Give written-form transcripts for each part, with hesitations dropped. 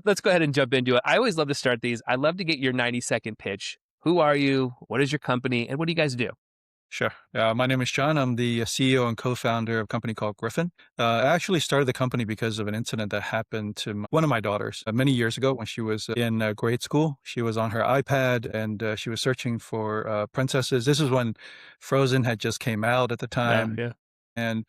let's go ahead and jump into it. I always love to start these. I love to get your 90-second pitch. Who are you? What is your company? And what do you guys do? Sure. My name is John. I'm the CEO and co-founder of a company called Gryphon. I actually started the company because of an incident that happened to one of my daughters many years ago when she was in grade school. She was on her iPad and she was searching for princesses. This is when Frozen had just came out at the Yeah, time. yeah. And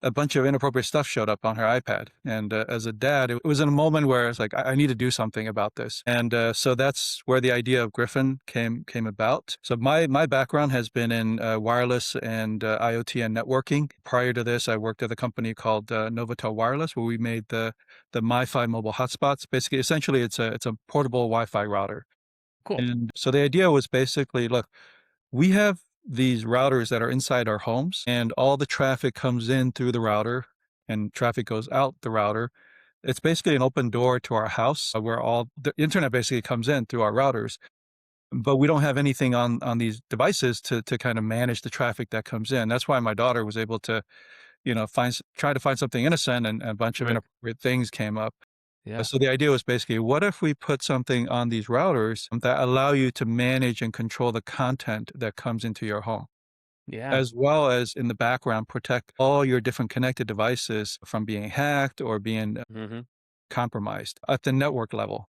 a bunch of inappropriate stuff showed up on her iPad. And as a dad, it was in a moment where I was like, I need to do something about this. And so that's where the idea of Gryphon came about. So my background has been in wireless and IoT and networking. Prior to this, I worked at a company called Novotel Wireless, where we made the MiFi mobile hotspots. Basically, essentially, it's a portable Wi-Fi router. Cool. And so the idea was basically, look, we have these routers that are inside our homes, and all the traffic comes in through the router and traffic goes out the router. It's basically an open door to our house where all the internet basically comes in through our routers. But we don't have anything on these devices to kind of manage the traffic that comes in. That's why my daughter was able to, try to find something innocent, and a bunch of Right. inappropriate things came up. Yeah. So the idea was basically, what if we put something on these routers that allow you to manage and control the content that comes into your home, Yeah. as well as in the background, protect all your different connected devices from being hacked or being Hmm. compromised at the network level.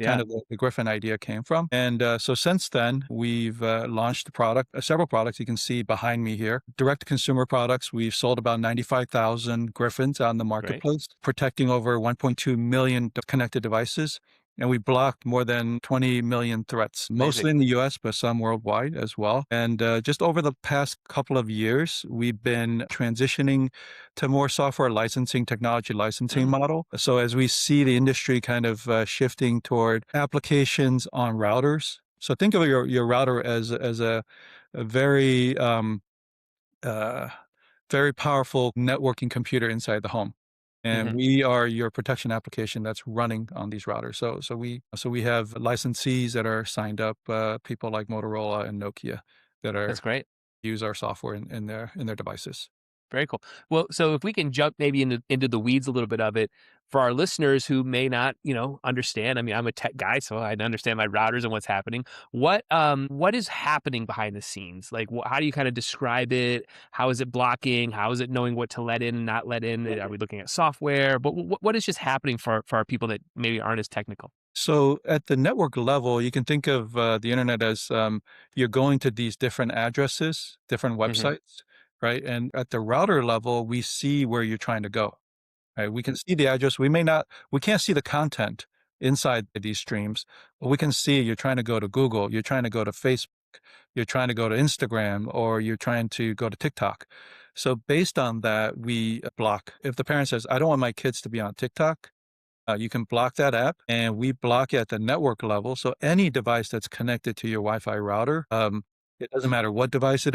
Kind Yeah. of the Gryphon idea came from. And so since then, we've launched the product, several products you can see behind me here. Direct to consumer products, we've sold about 95,000 Gryphons on the Great. marketplace, protecting over 1.2 million connected devices. And we blocked more than 20 million threats, Amazing. mostly in the US, but some worldwide as well. And just over the past couple of years, we've been transitioning to more software licensing, technology licensing Mm. model. So as we see the industry kind of shifting toward applications on routers, so think of your router as a very uh, very powerful networking computer inside the home. And Hmm. we are your protection application that's running on these routers. So we have licensees that are signed up, people like Motorola and Nokia that That's are great. use our software in their devices. Very cool. Well, so if we can jump maybe into the weeds a little bit of it for our listeners who may not, understand. I mean, I'm a tech guy, so I understand my routers and what's happening. What is happening behind the scenes? Like, how do you kind of describe it? How is it blocking? How is it knowing what to let in and not let in? Are we looking at software? But what is just happening for our people that maybe aren't as technical? So at the network level, you can think of the internet as you're going to these different addresses, different Hmm. websites, right? And at the router level, we see where you're trying to go, right? We can see the address. We can't see the content inside these streams, but we can see you're trying to go to Google, you're trying to go to Facebook, you're trying to go to Instagram, or you're trying to go to TikTok. So based on that, we block. If the parent says, I don't want my kids to be on TikTok, you can block that app, and we block it at the network level. So any device that's connected to your Wi-Fi router, it doesn't matter what device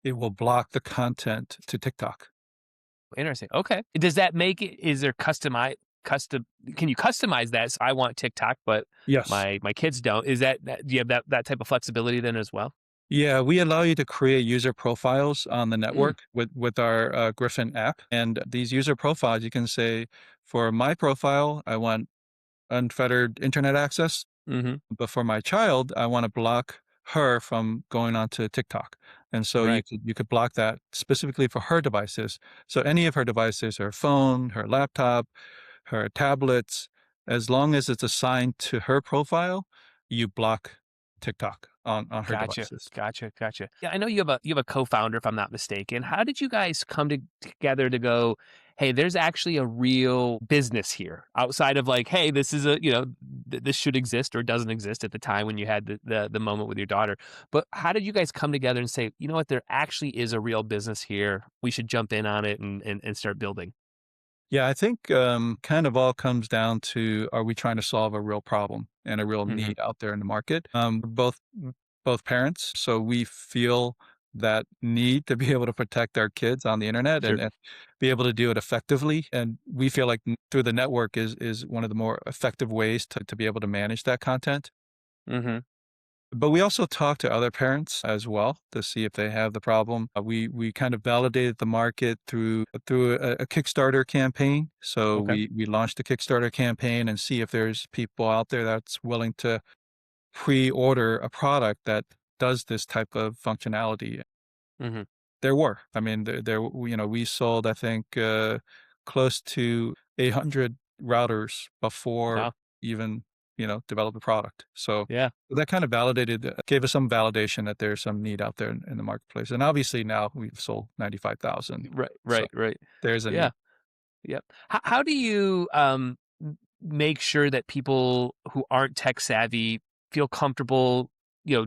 it will block the content to TikTok. Interesting. Okay. Does that make it? Is there custom? Can you customize that? So I want TikTok, but Yes. my kids don't. Is do you have that type of flexibility then as well? Yeah, we allow you to create user profiles on the Mm, network with our Gryphon app. And these user profiles, you can say, for my profile, I want unfettered internet access. hmm. But for my child, I want to block her from going onto TikTok. And so Right. you could block that specifically for her devices. So any of her devices, her phone, her laptop, her tablets, as long as it's assigned to her profile, you block TikTok on her Gotcha. devices. Gotcha. Gotcha. Yeah, I know you have a co-founder, if I'm not mistaken. How did you guys come together to go, hey, there's actually a real business here outside of like, hey, this is this should exist or doesn't exist at the time when you had the moment with your daughter. But how did you guys come together and say, you know what, there actually is a real business here. We should jump in on it and start building. Yeah, I think kind of all comes down to, are we trying to solve a real problem and a real Hmm. need out there in the market? Both parents, so we feel that need to be able to protect our kids on the internet, Sure. and be able to do it effectively. And we feel like through the network is one of the more effective ways to be able to manage that content. Hmm. But we also talk to other parents as well to see if they have the problem. We kind of validated the market through a Kickstarter campaign. So Okay. we launched a Kickstarter campaign and see if there's people out there that's willing to pre-order a product that does this type of functionality. Mhm. There were. I mean, we sold, I think, close to 800 routers before Wow. even, develop a product. So Yeah. that kind of gave us some validation that there's some need out there in the marketplace. And obviously now we've sold 95,000. Right, So right, right. there's a Yeah. need. Yep. How do you make sure that people who aren't tech savvy feel comfortable,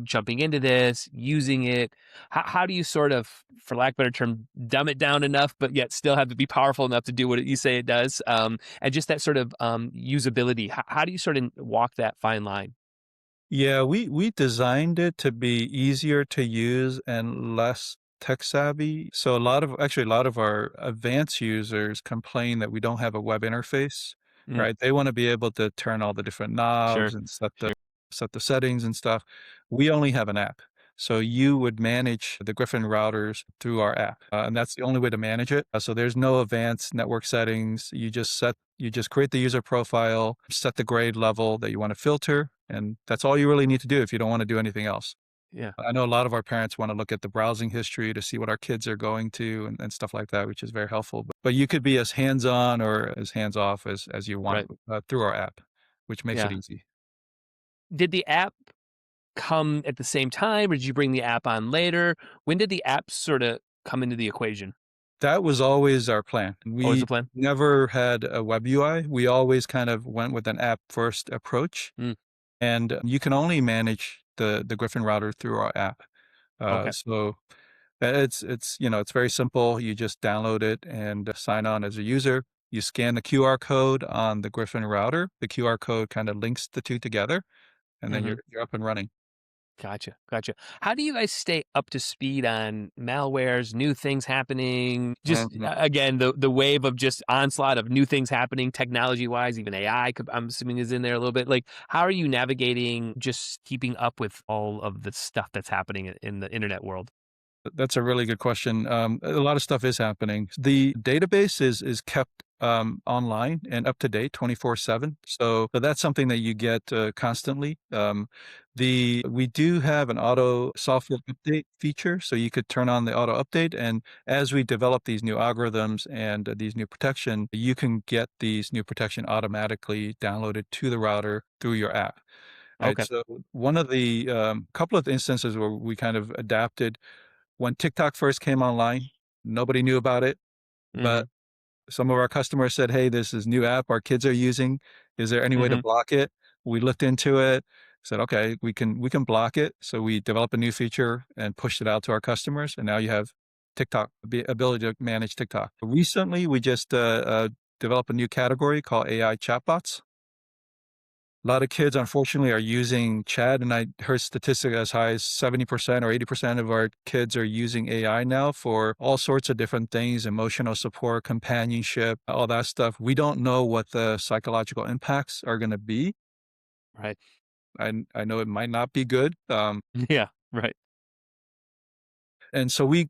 jumping into this, using it? How do you sort of, for lack of a better term, dumb it down enough, but yet still have to be powerful enough to do what you say it does? And just that sort of usability. How do you sort of walk that fine line? Yeah, we designed it to be easier to use and less tech savvy. So a lot of our advanced users complain that we don't have a web interface, Mm, right? They want to be able to turn all the different knobs sure. and set the settings and stuff. We only have an app. So you would manage the Gryphon routers through our app, and that's the only way to manage it. So there's no advanced network settings. You just create the user profile, set the grade level that you want to filter, and that's all you really need to do if you don't want to do anything else. Yeah. I know a lot of our parents want to look at the browsing history to see what our kids are going to and stuff like that, which is very helpful. But you could be as hands-on or as hands-off as you want Right. through our app, which makes it Yeah. easy. Did the app come at the same time, or did you bring the app on later? When did the app sort of come into the equation? That was always our plan. Always the We plan? never had a web UI. We always kind of went with an app first approach, Mm, and you can only manage the Gryphon router through our app. okay. So it's very simple. You just download it and sign on as a user. You scan the QR code on the Gryphon router. The QR code kind of links the two together, and then Mhm. you're up and running. Gotcha, gotcha. How do you guys stay up to speed on malwares, new things happening? Just Mhm. again, the wave of just onslaught of new things happening technology wise, even AI I'm assuming is in there a little bit. Like, how are you navigating just keeping up with all of the stuff that's happening in the internet world? That's a really good question. A lot of stuff is happening. The database is kept online and up to date 24/7. So that's something that you get constantly. The We do have an auto software update feature, so you could turn on the auto update, and as we develop these new algorithms and these new protection, you can get these new protection automatically downloaded to the router through your app. Right. Okay. So one of the couple of instances where we kind of adapted when TikTok first came online, nobody knew about it, but Mhm. some of our customers said, "Hey, this is new app our kids are using. Is there any way to Mhm. block it?" We looked into it, said, "Okay, we can block it." So we developed a new feature and pushed it out to our customers, and now you have TikTok the ability to manage TikTok. Recently, we just developed a new category called AI chatbots. A lot of kids, unfortunately, are using chat, and I heard statistics as high as 70% or 80% of our kids are using AI now for all sorts of different things, emotional support, companionship, all that stuff. We don't know what the psychological impacts are going to be. Right. I know it might not be good. Yeah. Right. And so we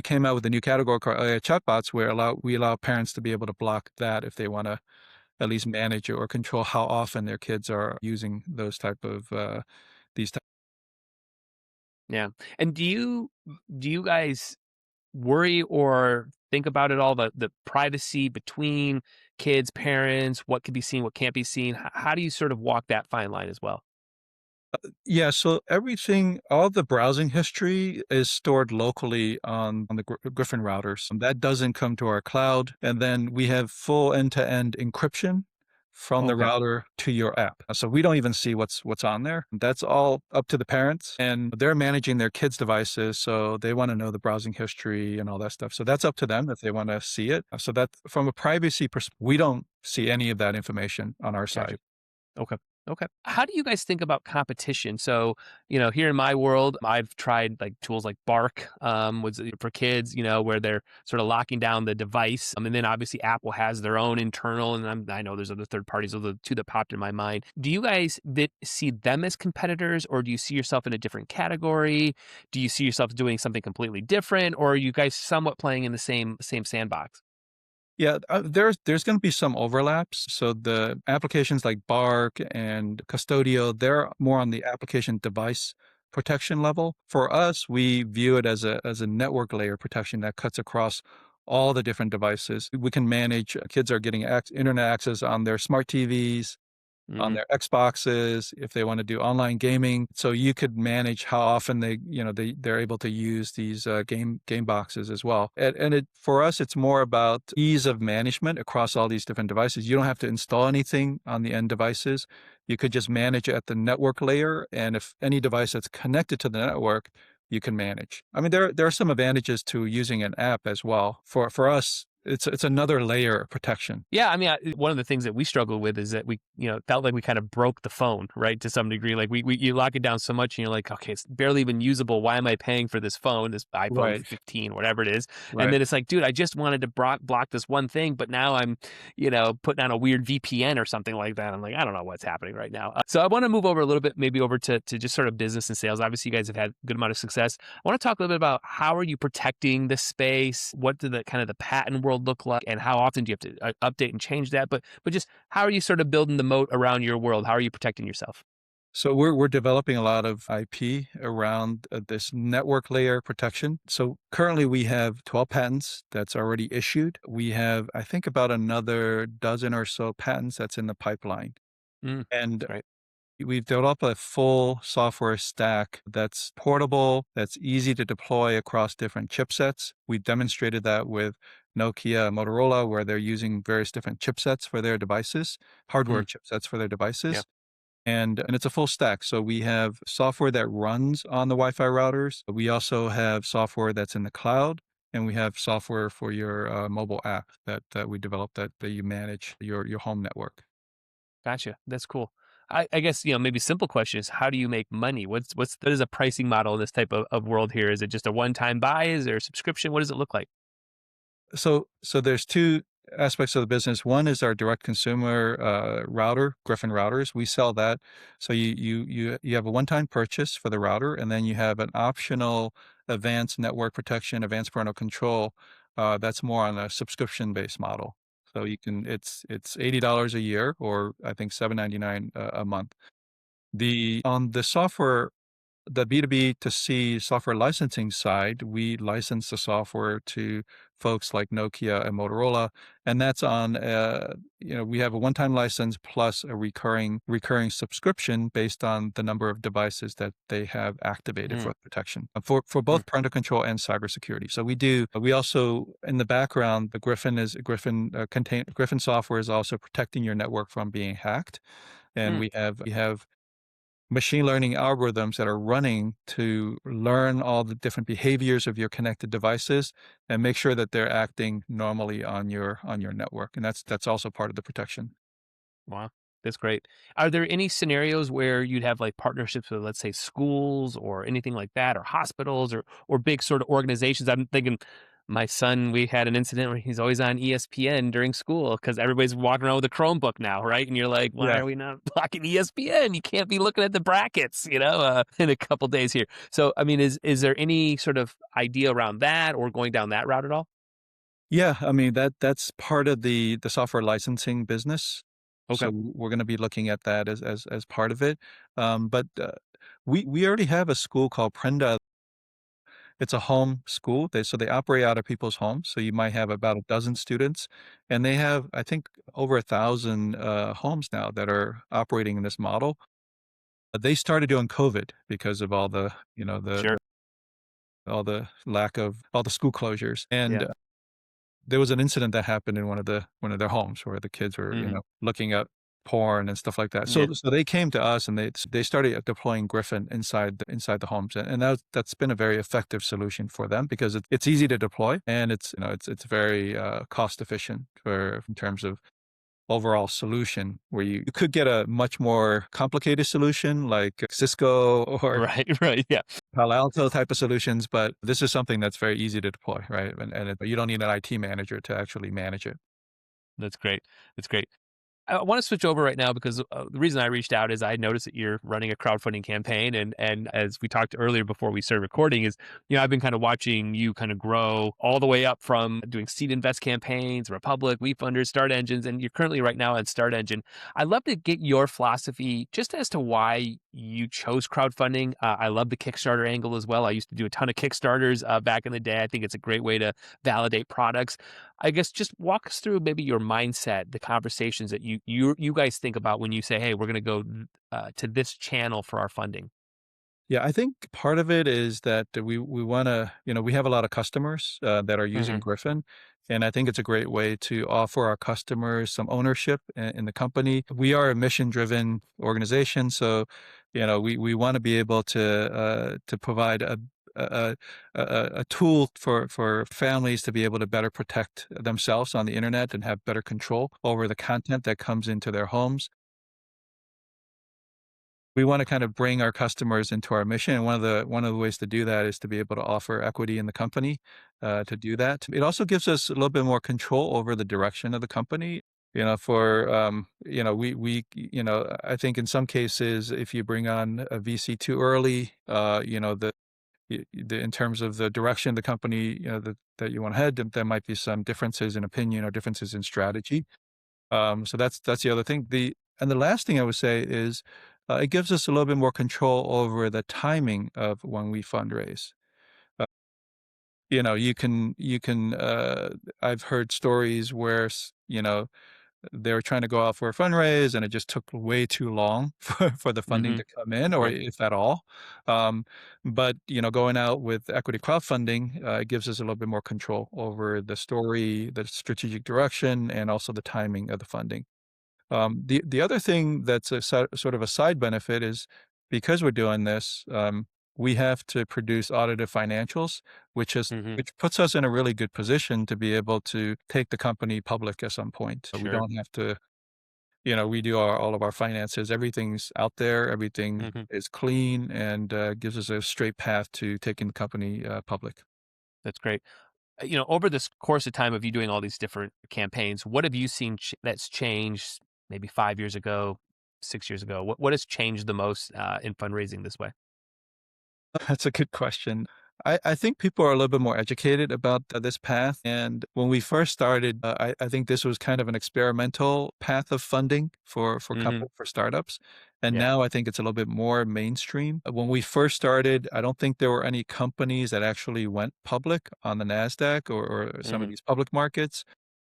came out with a new category called AI chatbots, where we allow parents to be able to block that if they want to at least manage or control how often their kids are using those type of these. Yeah. And do you guys worry or think about it all, the privacy between kids, parents, what can be seen, what can't be seen? How do you sort of walk that fine line as well? Yeah, so all the browsing history is stored locally on the Gryphon routers. That doesn't come to our cloud. And then we have full end-to-end encryption from the Okay. router to your app. So we don't even see what's on there. That's all up to the parents, and they're managing their kids' devices, so they want to know the browsing history and all that stuff. So that's up to them if they want to see it. So that from a privacy perspective, we don't see any of that information on our Gotcha. side. Okay. Okay. How do you guys think about competition? So, here in my world, I've tried like tools like Bark, was for kids, where they're sort of locking down the device. And then obviously Apple has their own internal, and I know there's other third parties. Those are the two that popped in my mind. Do you guys see them as competitors, or do you see yourself in a different category? Do you see yourself doing something completely different, or are you guys somewhat playing in the same sandbox? Yeah, there's going to be some overlaps. So the applications like Bark and Custodio, they're more on the application device protection level. For us, we view it as a network layer protection that cuts across all the different devices. We can manage kids are getting internet access on their smart TVs, on Hmm. their Xboxes, if they wanna do online gaming. So you could manage how often they're able to use these, game boxes as well. And it for us, it's more about ease of management across all these different devices. You don't have to install anything on the end devices. You could just manage it at the network layer, and if any device that's connected to the network, you can manage. I mean, there are some advantages to using an app as well. For us, it's another layer of protection. Yeah, I mean, one of the things that we struggle with is that we, felt like we kind of broke the phone, right, to some degree. Like you lock it down so much, and you're like, okay, it's barely even usable. Why am I paying for this phone, this iPhone Right, 15, whatever it is? And right. then it's like, dude, I just wanted to block this one thing, but now I'm, putting on a weird VPN or something like that. I'm like, I don't know what's happening right now. So I want to move over a little bit, maybe over to just sort of business and sales. Obviously, you guys have had a good amount of success. I want to talk a little bit about how are you protecting the space? What do the kind of the patent world look like, and how often do you have to update and change that? But just how are you sort of building the moat around your world? How are you protecting yourself? So we're developing a lot of IP around this network layer protection. So currently we have 12 patents that's already issued. We have, I think, about another dozen or so patents that's in the pipeline. Mm, And great. we've developed a full software stack that's portable, that's easy to deploy across different chipsets. We demonstrated that with Nokia, Motorola, where they're using various different chipsets for their devices, hardware Mm, chipsets for their yeah. devices. And it's a full stack. So we have software that runs on the Wi-Fi routers. We also have software that's in the cloud, and we have software for your mobile app that we developed that you manage your home network. Gotcha. That's cool. I guess, maybe simple question is how do you make money? What is a pricing model in this type of world here? Is it just a one-time buy? Is there a subscription? What does it look like? So there's two aspects of the business. One is our direct consumer router, Gryphon routers. We sell that. So you have a one-time purchase for the router, and then you have an optional advanced network protection, advanced parental control. That's more on a subscription-based model. So you can it's $80 a year, or I think $7.99 a month. The on the software the B2B to C software licensing side, we license the software to folks like Nokia and Motorola, and that's on, we have a one-time license plus a recurring subscription based on the number of devices that they have activated Mm, for protection, for mm, both parental control and cybersecurity. So we also, in the background, the Gryphon software is also protecting your network from being hacked, and mm. we have machine learning algorithms that are running to learn all the different behaviors of your connected devices and make sure that they're acting normally on your network. And that's also part of the protection. Wow, that's great. Are there any scenarios where you'd have like partnerships with, let's say, schools or anything like that, or hospitals, or big sort of organizations? I'm thinking, my son, we had an incident where he's always on ESPN during school because everybody's walking around with a Chromebook now, right? And you're like, why Yeah. are we not blocking ESPN? You can't be looking at the brackets, in a couple days here. So, I mean, is there any sort of idea around that or going down that route at all? Yeah, I mean that's part of the software licensing business. Okay. So we're going to be looking at that as part of it. But we already have a school called Prenda. It's a home school. So they operate out of people's homes. So you might have about a dozen students, and they have, I think, over 1,000 homes now that are operating in this model. They started during COVID because of all the, Sure. all the lack of all the school closures. And Yeah. there was an incident that happened in one of their homes where the kids were, Hmm. looking at porn and stuff like that. Yeah. So they came to us and they started deploying Gryphon inside the homes, and that's been a very effective solution for them because it's easy to deploy, and it's very cost efficient for in terms of overall solution where you could get a much more complicated solution like Cisco or Right, right, yeah. Palo Alto type of solutions, but this is something that's very easy to deploy, right? You don't need an IT manager to actually manage it. That's great. That's great. I want to switch over right now because the reason I reached out is I noticed that you're running a crowdfunding campaign, and as we talked earlier before we started recording, is I've been kind of watching you kind of grow all the way up from doing seed invest campaigns, Republic, WeFunders, Start Engines, and you're currently right now on Start Engine. I'd love to get your philosophy just as to why you chose crowdfunding. I love the Kickstarter angle as well. I used to do a ton of Kickstarters back in the day. I think it's a great way to validate products. I guess just walk us through maybe your mindset, the conversations that you guys think about when you say, "Hey, we're going to go to this channel for our funding." Yeah, I think part of it is that we want to, we have a lot of customers that are using Hmm. Gryphon, and I think it's a great way to offer our customers some ownership in the company. We are a mission-driven organization, so we want to be able to provide a, a tool for families to be able to better protect themselves on the internet and have better control over the content that comes into their homes. We wanna kind of bring our customers into our mission, and one of the ways to do that is to be able to offer equity in the company, to do that. It also gives us a little bit more control over the direction of the company. I think in some cases, if you bring on a VC too early, in terms of the direction of the company, that you wanna head, there might be some differences in opinion or differences in strategy. So that's the other thing. The last thing I would say is, it gives us a little bit more control over the timing of when we fundraise. Uh, I've heard stories where, they were trying to go out for a fundraise and it just took way too long for the funding Hmm. to come in, or Sure. if at all. Um, but, going out with equity crowdfunding, it gives us a little bit more control over the story, the strategic direction, and also the timing of the funding. The other thing that's sort of a side benefit is because we're doing this, we have to produce audited financials, Hmm. which puts us in a really good position to be able to take the company public at some point. We Sure. don't have to, we do all of our finances. Everything's out there. Everything Hmm. is clean and gives us a straight path to taking the company public. That's great. Over this course of time of you doing all these different campaigns, what have you seen that's changed maybe 5 years ago, 6 years ago? What has changed the most in fundraising this way? That's a good question. I think people are a little bit more educated about this path. And when we first started, I think this was kind of an experimental path of funding Hmm. for startups. And Yeah. now I think it's a little bit more mainstream. When we first started, I don't think there were any companies that actually went public on the NASDAQ or some of Hmm. these public markets.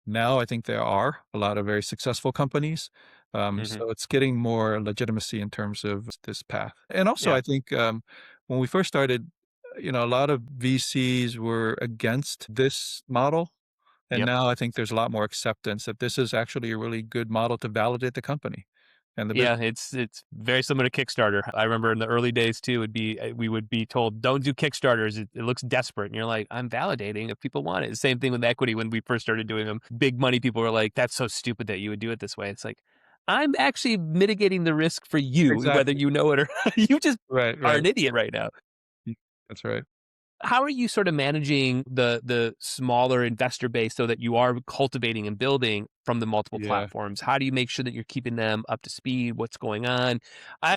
Now I think there are a lot of very successful companies. Hmm. So it's getting more legitimacy in terms of this path. And also, Yeah. I think when we first started, a lot of VCs were against this model. And Yep. now I think there's a lot more acceptance that this is actually a really good model to validate the company and the business. Yeah, it's very similar to Kickstarter. I remember in the early days too, we would be told, "Don't do Kickstarters. It looks desperate." And you're like, "I'm validating if people want it." Same thing with equity when we first started doing them. Big money people were like, "That's so stupid that you would do it this way." It's like, I'm actually mitigating the risk for you, whether Exactly. you know it or not. You just Right, are right. an idiot right now. That's right. How are you sort of managing the smaller investor base so that you are cultivating and building from the multiple Yeah. platforms? How do you make sure that you're keeping them up to speed? What's going on?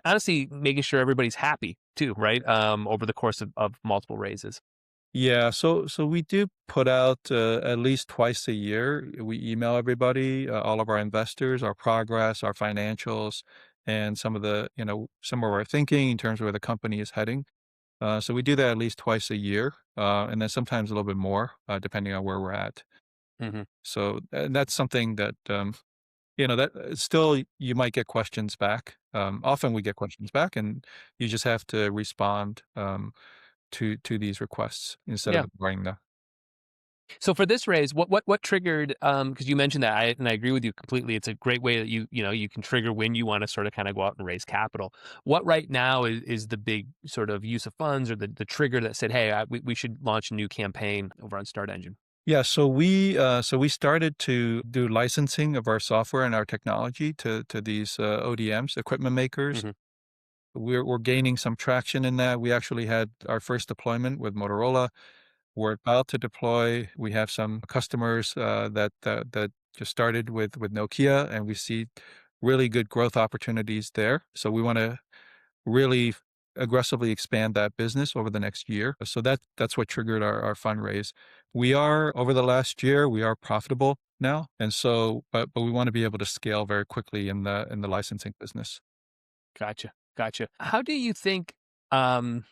Honestly, making sure everybody's happy too, right? Over the course of multiple raises. Yeah, so we do put out at least twice a year. We email everybody, all of our investors, our progress, our financials, and some of our thinking in terms of where the company is heading. So we do that at least twice a year, and then sometimes a little bit more, depending on where we're at. Hmm. So that's something that that still you might get questions back. Often we get questions back, and you just have to respond to these requests instead of Yeah. ignoring them. So for this raise, what triggered? Because you mentioned that, I agree with you completely. It's a great way that you can trigger when you want to sort of kind of go out and raise capital. What right now is the big sort of use of funds or the trigger that said, hey, we should launch a new campaign over on Start Engine? Yeah, so we started to do licensing of our software and our technology to these ODMs, equipment makers. Hmm. We're gaining some traction in that. We actually had our first deployment with Motorola. We're about to deploy. We have some customers that just started with Nokia, and we see really good growth opportunities there. So we want to really aggressively expand that business over the next year. So that's what triggered our fundraise. We are over the last year, we are profitable now. And so but we want to be able to scale very quickly in the licensing business. Gotcha. Gotcha. How do you think, um,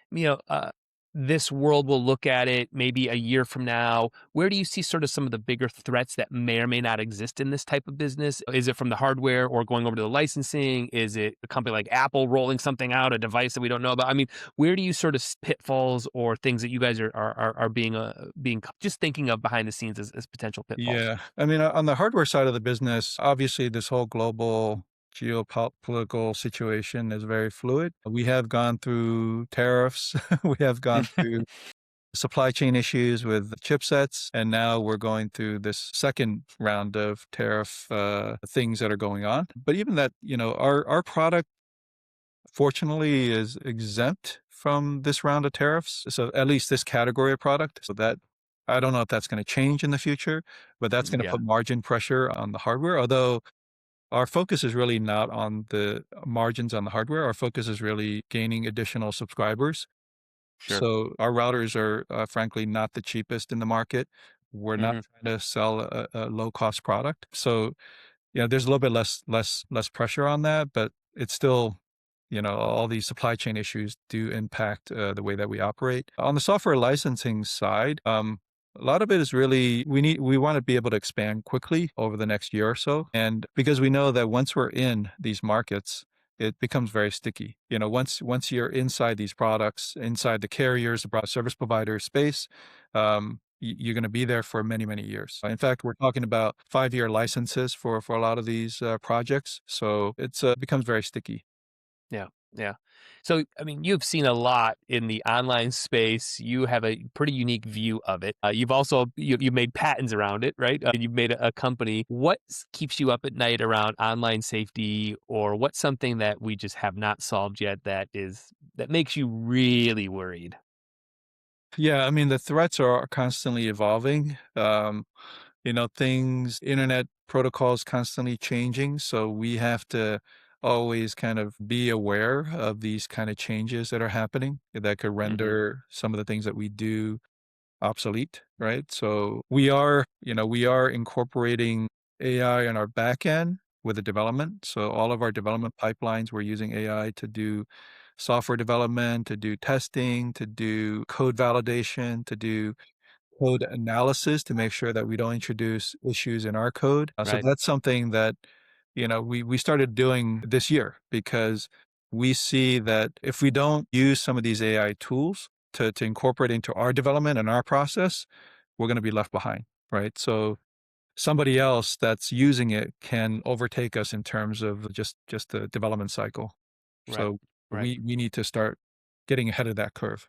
you know, this world will look at it maybe a year from now? Where do you see sort of some of the bigger threats that may or may not exist in this type of business? Is it from the hardware or going over to the licensing? Is it a company like Apple rolling something out, a device that we don't know about? I mean, where do you sort of pitfalls or things that you guys are being just thinking of behind the scenes as potential pitfalls? Yeah. I mean, on the hardware side of the business, obviously this whole global geopolitical situation is very fluid. We have gone through tariffs. We have gone through supply chain issues with chipsets, and now we're going through this second round of tariff things that are going on. But even that, our product fortunately is exempt from this round of tariffs. So at least this category of product. So that I don't know if that's going to change in the future, but that's going to Yeah, put margin pressure on the hardware. Although our focus is really not on the margins on the hardware. Our focus is really gaining additional subscribers. sure. So our routers are, frankly, not the cheapest in the market. We're not Hmm. trying to sell a low cost product. So, there's a little bit less pressure on that, but it's still, all these supply chain issues do impact the way that we operate. On the software licensing side, a lot of it is really we want to be able to expand quickly over the next year or so, and because we know that once we're in these markets, it becomes very sticky. Once you're inside these products, inside the carriers, the service provider space, you're going to be there for many, many years. In fact, we're talking about 5-year licenses for a lot of these projects. So it's becomes very sticky. Yeah, yeah. So, I mean, you've seen a lot in the online space. You have a pretty unique view of it. You've also you made patents around it, right? And you've made a company. What keeps you up at night around online safety, or what's something that we just have not solved yet that makes you really worried? Yeah, I mean, the threats are constantly evolving. Internet protocols constantly changing. So we have to always kind of be aware of these kind of changes that are happening that could Hmm. render some of the things that we do obsolete, right? So we are incorporating AI in our back end with the development. So all of our development pipelines, we're using AI to do software development, to do testing, to do code validation, to do code analysis to make sure that we don't introduce issues in our code. So Right. that's something that, we started doing this year because we see that if we don't use some of these AI tools to incorporate into our development and our process, we're going to be left behind, right? So somebody else that's using it can overtake us in terms of just the development cycle. Right. So Right. we need to start getting ahead of that curve.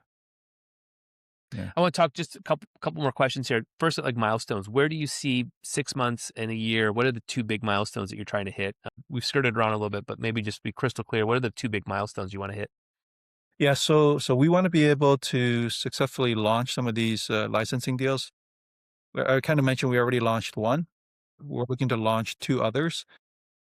Yeah. I want to talk just a couple more questions here. First, like milestones. Where do you see 6 months and a year? What are the two big milestones that you're trying to hit? We've skirted around a little bit, but maybe just be crystal clear. What are the two big milestones you want to hit? Yeah, so we want to be able to successfully launch some of these licensing deals. I kind of mentioned we already launched one. We're looking to launch two others,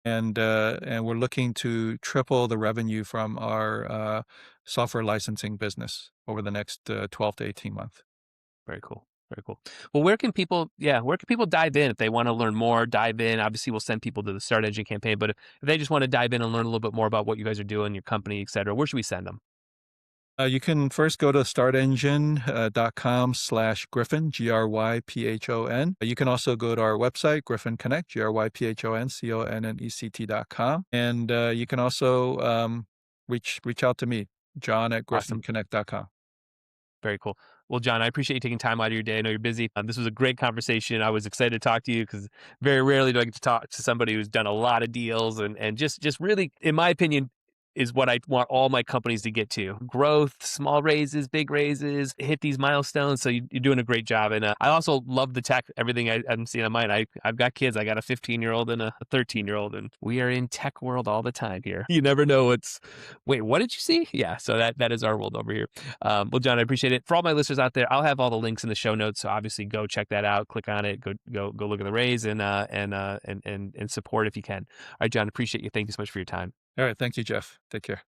and we're looking to triple the revenue from our software licensing business over the next 12 to 18 months. Very cool. Very cool. Well, where can people dive in if they want to learn more, dive in? Obviously, we'll send people to the Start Engine campaign, but if they just want to dive in and learn a little bit more about what you guys are doing, your company, et cetera, where should we send them? You can first go to startengine.com/Gryphon, Gryphon. You can also go to our website, Gryphon Connect, Gryphon, CONNECT.com. And you can also reach out to me, John at Awesome. GryphonConnect.com. Very cool. Well, John, I appreciate you taking time out of your day. I know you're busy. This was a great conversation. I was excited to talk to you because very rarely do I get to talk to somebody who's done a lot of deals and just really, in my opinion, is what I want all my companies to get to. Growth, small raises, big raises, hit these milestones. So you're doing a great job. And I also love the tech, everything I'm seeing on mine. I've got kids. I got a 15-year-old and a 13-year-old, and we are in tech world all the time here. You never know wait, what did you see? Yeah, so that is our world over here. Well, John, I appreciate it. For all my listeners out there, I'll have all the links in the show notes. So obviously go check that out, click on it, go look at the raise and support if you can. All right, John, appreciate you. Thank you so much for your time. All right. Thank you, Jeff. Take care.